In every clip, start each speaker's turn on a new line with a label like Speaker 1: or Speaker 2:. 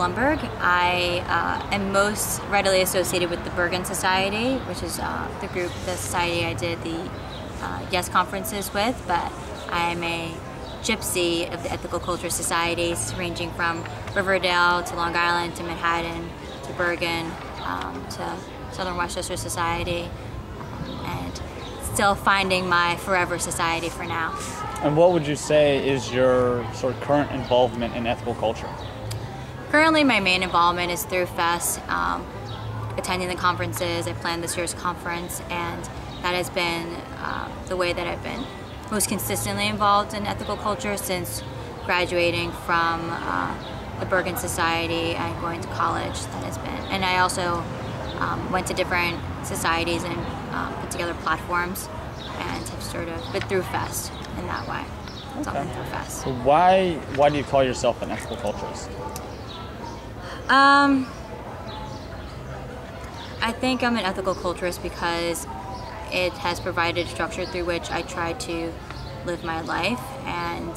Speaker 1: Blumberg. I am most readily associated with the Bergen Society, which is the society I did the Yes conferences with, but I am a gypsy of the ethical culture societies, ranging from Riverdale to Long Island to Manhattan to Bergen to Southern Westchester Society, and still finding my forever society for now.
Speaker 2: And what would you say is your sort of current involvement in ethical culture?
Speaker 1: Currently, my main involvement is through FES, attending the conferences. I planned this year's conference, and that has been the way that I've been most consistently involved in ethical culture since graduating from the Bergen Society and going to college. That has been, and I also went to different societies and put together platforms, and have sort of been through FES in that way. It's all been through FES.
Speaker 2: So why do you call yourself an ethical culturist?
Speaker 1: I think I'm an ethical culturist because it has provided a structure through which I try to live my life and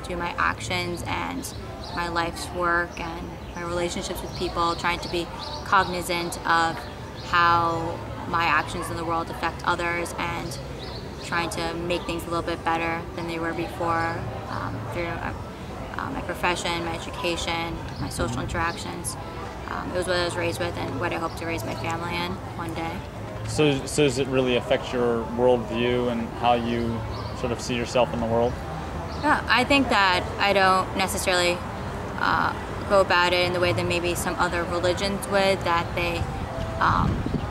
Speaker 1: do my actions and my life's work and my relationships with people, trying to be cognizant of how my actions in the world affect others and trying to make things a little bit better than they were before through my profession, my education, my social interactions. It was what I was raised with and what I hope to raise my family in one day.
Speaker 2: So does it really affect your worldview and how you sort of see yourself in the world?
Speaker 1: Yeah, I think that I don't necessarily go about it in the way that maybe some other religions would, that they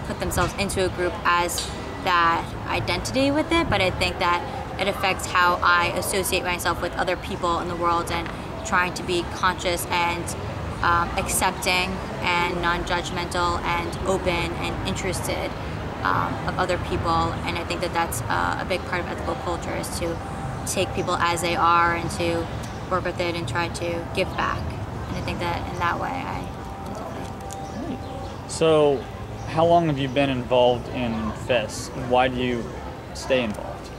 Speaker 1: put themselves into a group as that identity with it, but I think that it affects how I associate myself with other people in the world and trying to be conscious and accepting and non-judgmental and open and interested of other people. And I think that that's a big part of ethical culture, is to take people as they are and to work with it and try to give back. And I think that in that way I definitely.
Speaker 2: So how long have you been involved in FES, and why do you stay involved?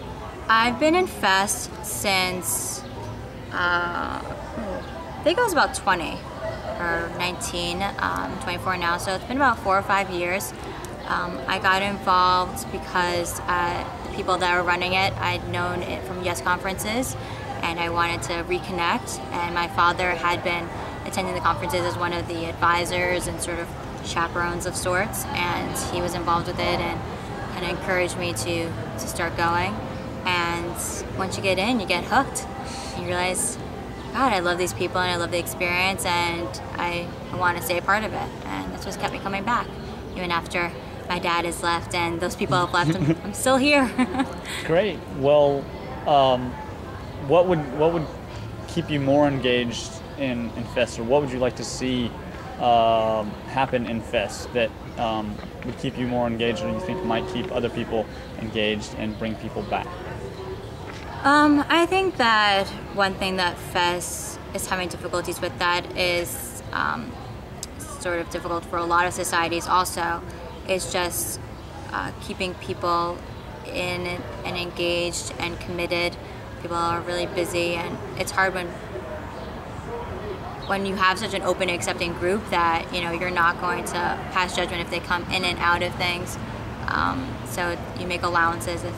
Speaker 1: I've been in FES since I think I was about 20 or 19. I'm 24 now, so it's been about 4 or 5 years. I got involved because the people that were running it, I'd known it from Yes conferences, and I wanted to reconnect. And my father had been attending the conferences as one of the advisors and sort of chaperones of sorts, and he was involved with it and kind of encouraged me to start going. And once you get in, you get hooked. And you realize, God, I love these people and I love the experience, and I want to stay a part of it. And that's what's kept me coming back, even after my dad has left and those people have left. I'm still here.
Speaker 2: Great. Well, what would keep you more engaged in FES, or what would you like to see happen in FES that would keep you more engaged, or you think might keep other people engaged and bring people back?
Speaker 1: I think that one thing that FES is having difficulties with, that is sort of difficult for a lot of societies also, is just keeping people in and engaged and committed. People are really busy, and it's hard when you have such an open and accepting group that you're not going to pass judgment if they come in and out of things. So you make allowances if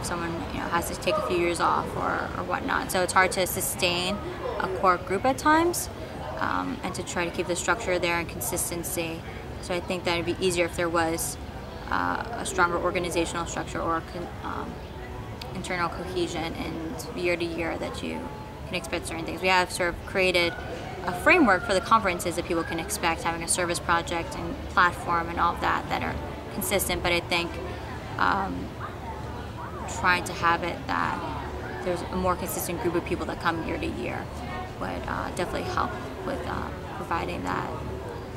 Speaker 1: someone has to take a few years off or whatnot. So it's hard to sustain a core group at times, and to try to keep the structure there and consistency. So I think that it'd be easier if there was a stronger organizational structure or internal cohesion, and year to year that you can expect certain things. We have sort of created a framework for the conferences that people can expect, having a service project and platform and all of that are consistent, but I think trying to have it that there's a more consistent group of people that come year to year would definitely help with providing that.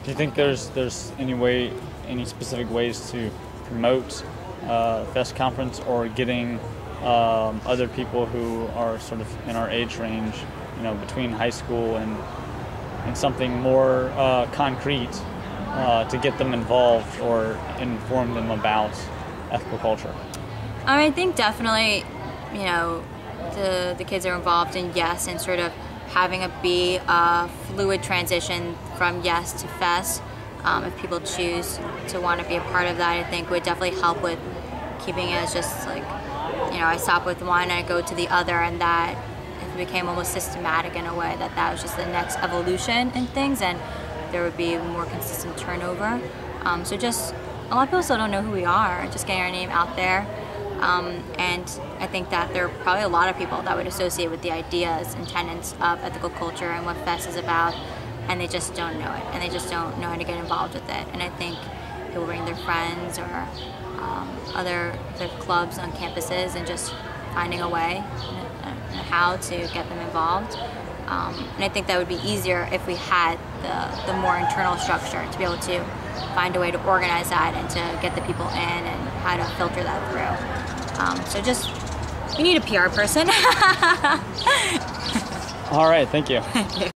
Speaker 2: Do you think there's any specific ways to promote FES conference, or getting other people who are sort of in our age range, between high school and something more concrete, to get them involved or inform them about ethical culture?
Speaker 1: I think definitely, the kids are involved in Yes and sort of having it be a fluid transition from yes to FES. If people choose to want to be a part of that, I think would definitely help with keeping it as just like, you know, I stop with one, I go to the other, and that it became almost systematic in a way that that was just the next evolution in things, and there would be more consistent turnover. So just, a lot of people still don't know who we are, just getting our name out there. And I think that there are probably a lot of people that would associate with the ideas and tenets of ethical culture and what FES is about, and they just don't know it, and they just don't know how to get involved with it. And I think people bring their friends or other clubs on campuses and just finding a way and how to get them involved. And I think that would be easier if we had the more internal structure to be able to find a way to organize that and to get the people in and how to filter that through. So just, you need a PR person.
Speaker 2: All right, thank you.